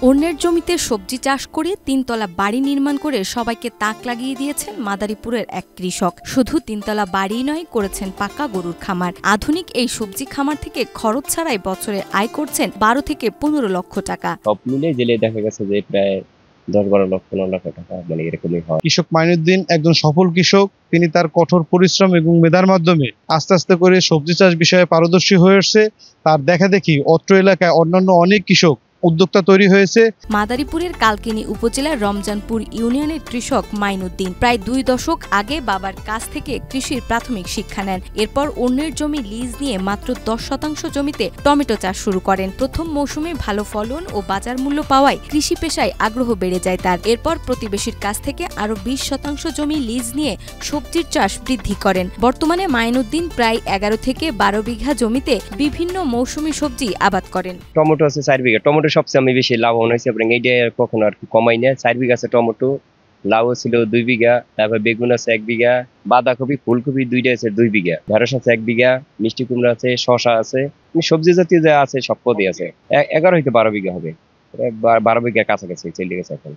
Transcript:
অন্যের জমিতে সবজি চাষ করে ৩ তলা বাড়ি নির্মাণ করে সবাইকে তাক লাগিয়ে দিয়েছেন মাদারীপুরের এক কৃষক। শুধু ৩ তলা বাড়িই নয়, করেছেন পাকা গরুর খামার। আধুনিক এই সবজি খামার থেকে খরচ ছাড়াই বছরে আয় করছেন ১২ থেকে ১৫ লক্ষ টাকা। সব মিলে জেলে দেখা গেছে যে প্রায় ১০-১২ লক্ষ ৯ লক্ষ টাকা মানে এরকমই হয়। কৃষক মাইনুদ্দিন একজন সফল কৃষক। তিনি তার কঠোর পরিশ্রম এবং মেধার মাধ্যমে আস্তে আস্তে করে সবজি চাষ বিষয়ে পারদর্শী হয়ে উঠছে। তার দেখা দেখি অত্র এলাকায় অন্যান্য অনেক কৃষক উদ্যোক্তা তৈরি হয়েছে। মাদারীপুরের কালকিনি উপজেলার রমজানপুর ইউনিয়নের কৃষক মাইনুদ্দিন প্রায় ২ দশক আগে বাবার কাছ থেকে কৃষির প্রাথমিক শিক্ষা নেন। এরপর অন্যের জমি লিজ নিয়ে মাত্র ১০% জমিতে টমেটো চাষ শুরু করেন। প্রথম মৌসুমে ভালো ফলন ও বাজার মূল্য পাওয়ায় কৃষি পেশায় আগ্রহ বেড়ে যায় তার। এরপর প্রতিবেশীর কাছ থেকে আরও ২০% জমি লিজ নিয়ে সবজির চাষ বৃদ্ধি করেন। বর্তমানে মাইনুদ্দিন প্রায় ১১ থেকে ১২ বিঘা জমিতে বিভিন্ন মৌসুমী সবজি আবাদ করেন। টমেটো আছে ৪ বিঘা। টমেটো সবচেয়ে আমি বেশি লাভবান হয়েছি এবং এইটা কখনো আর কমাই না। ৪ বিঘা আছে টমেটো, লাউ ছিল ২ বিঘা, তারপর বেগুন আছে ১ বিঘা, বাঁধাকপি ফুলকপি দুইটা আছে ২ বিঘা, ঢেঁড়স আছে ১ বিঘা, মিষ্টি কুমড়া আছে, শসা আছে, সবজি জাতীয় যা আছে সব পদই আছে। ১১ হইতে ১২ বিঘা হবে, ১২ বিঘা কাছাকাছি চলে গেছে এখন।